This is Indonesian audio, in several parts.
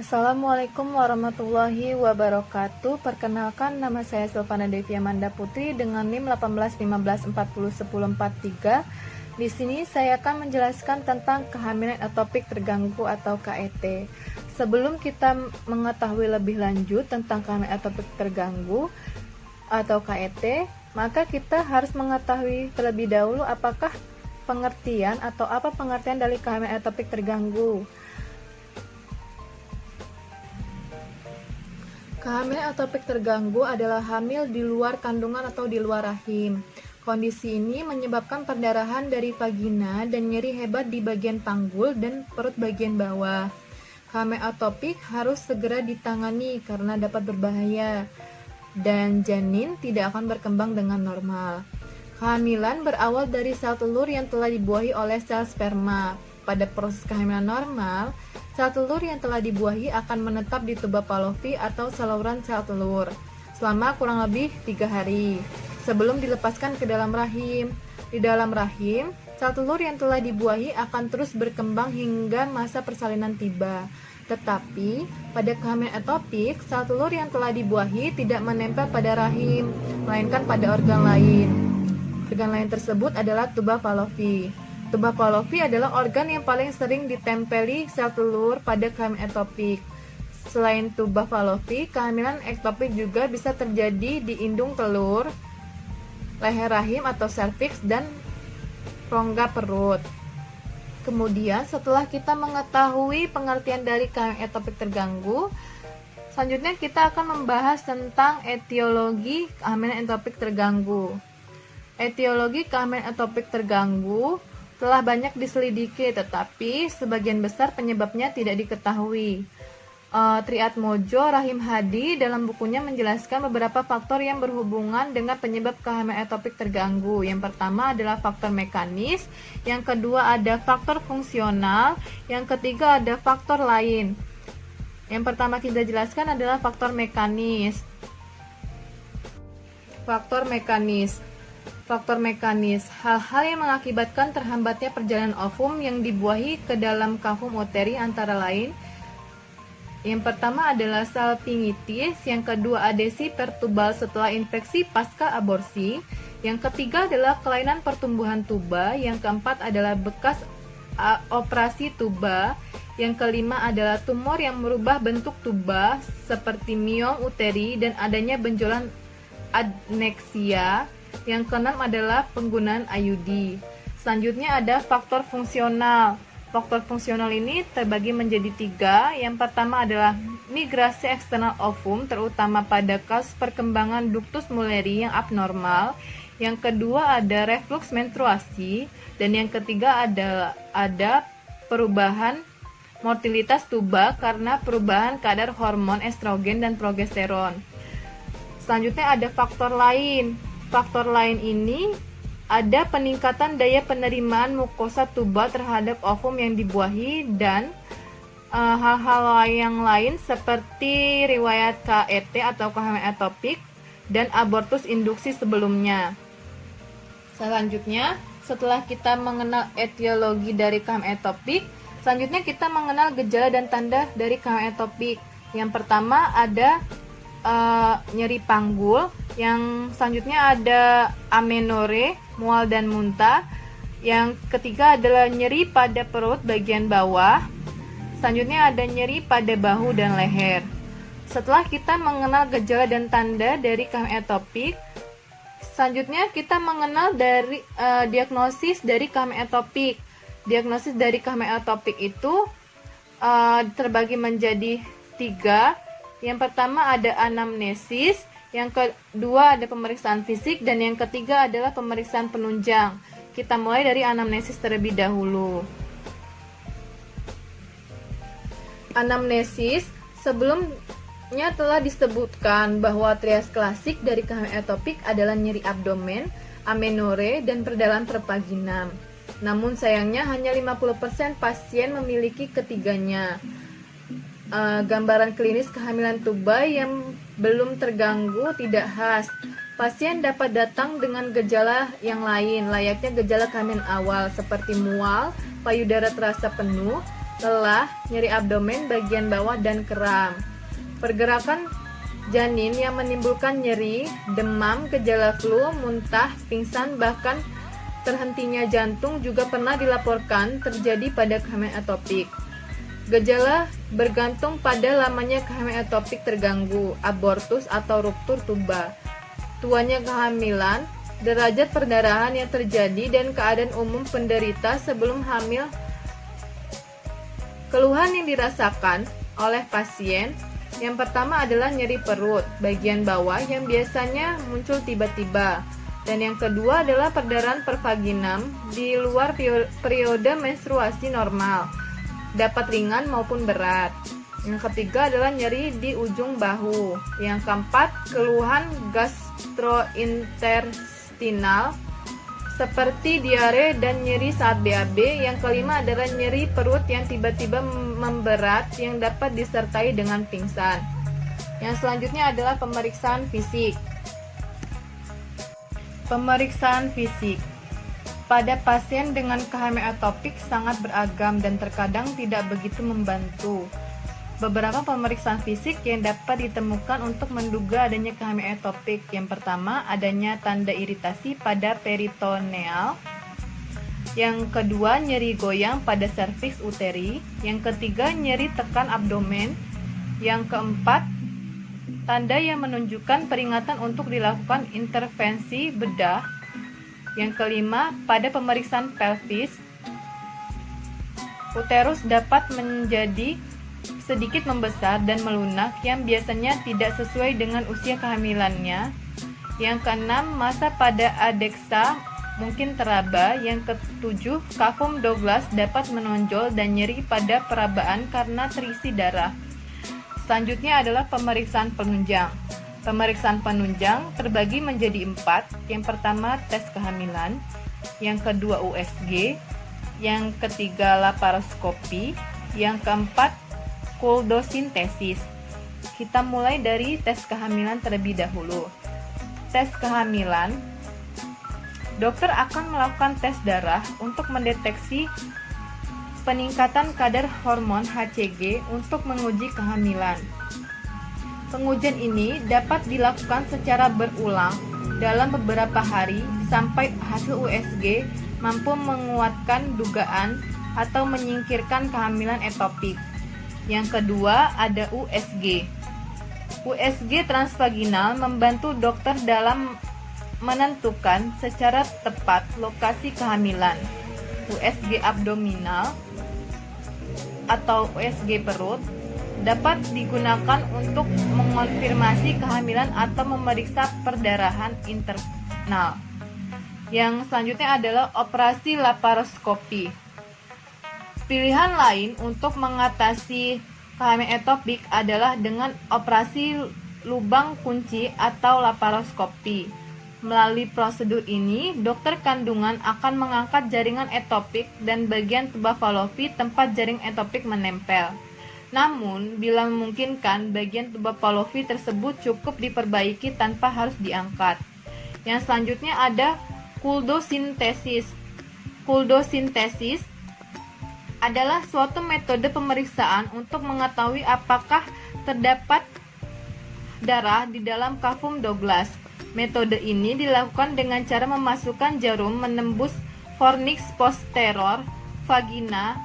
Assalamualaikum warahmatullahi wabarakatuh. Perkenalkan, nama saya Silvana Devi Amanda Putri dengan NIM 1815401043. Di sini saya akan menjelaskan tentang kehamilan ektopik terganggu atau KET. Sebelum kita mengetahui lebih lanjut tentang kehamilan ektopik terganggu atau KET, maka kita harus mengetahui terlebih dahulu apakah pengertian atau apa pengertian dari kehamilan ektopik terganggu. Kehamilan ektopik terganggu adalah hamil di luar kandungan atau di luar rahim. Kondisi ini menyebabkan perdarahan dari vagina dan nyeri hebat di bagian panggul dan perut bagian bawah. Kehamilan ektopik harus segera ditangani karena dapat berbahaya dan janin tidak akan berkembang dengan normal. Kehamilan berawal dari sel telur yang telah dibuahi oleh sel sperma. Pada proses kehamilan normal, sel telur yang telah dibuahi akan menetap di tuba Fallopi atau saluran sel telur selama kurang lebih 3 hari sebelum dilepaskan ke dalam rahim. Di dalam rahim, sel telur yang telah dibuahi akan terus berkembang hingga masa persalinan tiba. Tetapi, pada kehamilan ektopik, sel telur yang telah dibuahi tidak menempel pada rahim, melainkan pada organ lain. Organ lain tersebut adalah tuba Fallopi. Tuba Fallopi adalah organ yang paling sering ditempeli sel telur pada kehamilan ektopik. Selain tuba Fallopi, kehamilan ektopik juga bisa terjadi di indung telur, leher rahim atau serviks, dan rongga perut. Kemudian, setelah kita mengetahui pengertian dari kehamilan ektopik terganggu, selanjutnya kita akan membahas tentang etiologi kehamilan ektopik terganggu. Etiologi kehamilan ektopik terganggu telah banyak diselidiki, tetapi sebagian besar penyebabnya tidak diketahui. Triatmojo Rahim Hadi dalam bukunya menjelaskan beberapa faktor yang berhubungan dengan penyebab kehamilan ektopik terganggu. Yang pertama adalah faktor mekanis, yang kedua ada faktor fungsional, yang ketiga ada faktor lain. Yang pertama kita jelaskan adalah faktor mekanis. Faktor mekanis, hal-hal yang mengakibatkan terhambatnya perjalanan ovum yang dibuahi ke dalam kavum uteri antara lain. Yang pertama adalah salpingitis, yang kedua adesi pertubal setelah infeksi pasca aborsi, yang ketiga adalah kelainan pertumbuhan tuba, yang keempat adalah bekas operasi tuba, yang kelima adalah tumor yang merubah bentuk tuba seperti miom uteri dan adanya benjolan adneksia. Yang keenam adalah penggunaan IUD. Selanjutnya ada faktor fungsional. Faktor fungsional ini terbagi menjadi 3. Yang pertama adalah migrasi eksternal ovum, terutama pada kasus perkembangan ductus Muelleri yang abnormal. Yang kedua ada reflux menstruasi. Dan yang ketiga ada perubahan motilitas tuba karena perubahan kadar hormon estrogen dan progesteron. Selanjutnya ada faktor lain. Faktor lain ini ada peningkatan daya penerimaan mukosa tuba terhadap ovum yang dibuahi dan hal-hal yang lain seperti riwayat KET atau kehamilan ektopik dan abortus induksi sebelumnya. Selanjutnya, setelah kita mengenal etiologi dari kehamilan ektopik, selanjutnya kita mengenal gejala dan tanda dari kehamilan ektopik. Yang pertama ada nyeri panggul, yang selanjutnya ada amenore, mual dan muntah, yang ketiga adalah nyeri pada perut bagian bawah, selanjutnya ada nyeri pada bahu dan leher. Setelah kita mengenal gejala dan tanda dari kehamilan ektopik, selanjutnya kita mengenal dari diagnosis dari kehamilan ektopik. Diagnosis dari kehamilan ektopik itu terbagi menjadi 3. Yang pertama ada anamnesis, yang kedua ada pemeriksaan fisik, dan yang ketiga adalah pemeriksaan penunjang. Kita mulai dari anamnesis terlebih dahulu. Anamnesis, sebelumnya telah disebutkan bahwa trias klasik dari kehamilan ektopik adalah nyeri abdomen, amenore, dan perdalam pervaginam. Namun sayangnya hanya 50% pasien memiliki ketiganya. Gambaran klinis kehamilan tuba yang belum terganggu tidak khas. Pasien dapat datang dengan gejala yang lain, layaknya gejala kehamilan awal seperti mual, payudara terasa penuh, lelah, nyeri abdomen bagian bawah, dan kram. Pergerakan janin yang menimbulkan nyeri, demam, gejala flu, muntah, pingsan, bahkan terhentinya jantung juga pernah dilaporkan terjadi pada kehamilan atopik. Gejala bergantung pada lamanya kehamilan atopik terganggu, abortus atau ruptur tuba, tuanya kehamilan, derajat perdarahan yang terjadi, dan keadaan umum penderita sebelum hamil. Keluhan yang dirasakan oleh pasien yang pertama adalah nyeri perut bagian bawah yang biasanya muncul tiba-tiba, dan yang kedua adalah perdarahan pervaginam di luar periode menstruasi normal, dapat ringan maupun berat. Yang ketiga adalah nyeri di ujung bahu. Yang keempat, keluhan gastrointestinal seperti diare dan nyeri saat BAB. Yang kelima adalah nyeri perut yang tiba-tiba memberat yang dapat disertai dengan pingsan. Yang selanjutnya adalah pemeriksaan fisik. Pemeriksaan fisik pada pasien dengan kehamilan atopik sangat beragam dan terkadang tidak begitu membantu. Beberapa pemeriksaan fisik yang dapat ditemukan untuk menduga adanya kehamilan atopik. Yang pertama, adanya tanda iritasi pada peritoneal. Yang kedua, nyeri goyang pada serviks uteri. Yang ketiga, nyeri tekan abdomen. Yang keempat, tanda yang menunjukkan peringatan untuk dilakukan intervensi bedah. Yang kelima, pada pemeriksaan pelvis, uterus dapat menjadi sedikit membesar dan melunak yang biasanya tidak sesuai dengan usia kehamilannya. Yang keenam, masa pada adeksa mungkin teraba. Yang ketujuh, kafum Douglas dapat menonjol dan nyeri pada perabaan karena terisi darah. Selanjutnya adalah pemeriksaan penunjang. Pemeriksaan penunjang terbagi menjadi 4. Yang pertama, tes kehamilan. Yang kedua, USG. Yang ketiga, laparoskopi. Yang keempat, kuldosintesis. Kita mulai dari tes kehamilan terlebih dahulu. Tes kehamilan, dokter akan melakukan tes darah untuk mendeteksi peningkatan kadar hormon HCG untuk menguji kehamilan. Pengujian ini dapat dilakukan secara berulang dalam beberapa hari sampai hasil USG mampu menguatkan dugaan atau menyingkirkan kehamilan etopik. Yang kedua ada USG. USG transvaginal membantu dokter dalam menentukan secara tepat lokasi kehamilan. USG abdominal atau USG perut dapat digunakan untuk mengonfirmasi kehamilan atau memeriksa perdarahan internal. Yang selanjutnya adalah operasi laparoskopi. Pilihan lain untuk mengatasi kehamilan etopik adalah dengan operasi lubang kunci atau laparoskopi. Melalui prosedur ini, dokter kandungan akan mengangkat jaringan etopik dan bagian tuba Fallopi tempat jaring etopik menempel. Namun, bila memungkinkan, bagian tuba Fallopi tersebut cukup diperbaiki tanpa harus diangkat. Yang selanjutnya ada kuldosintesis. Kuldosintesis adalah suatu metode pemeriksaan untuk mengetahui apakah terdapat darah di dalam kafum Douglas. Metode ini dilakukan dengan cara memasukkan jarum menembus fornix posterior vagina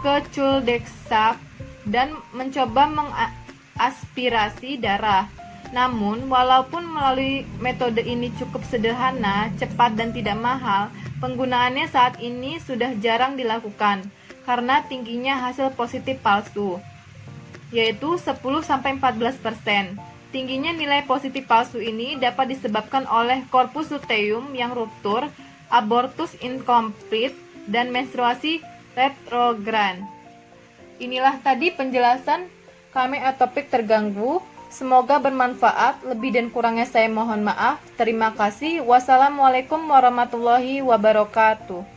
ke culdexa dan mencoba mengaspirasi darah. Namun, walaupun melalui metode ini cukup sederhana, cepat dan tidak mahal, penggunaannya saat ini sudah jarang dilakukan karena tingginya hasil positif palsu, yaitu 10-14%. Tingginya nilai positif palsu ini dapat disebabkan oleh corpus luteum yang ruptur, abortus incomplete, dan menstruasi retrograd. Inilah tadi penjelasan kehamilan etopik terganggu. Semoga bermanfaat. Lebih dan kurangnya saya mohon maaf. Terima kasih. Wassalamualaikum warahmatullahi wabarakatuh.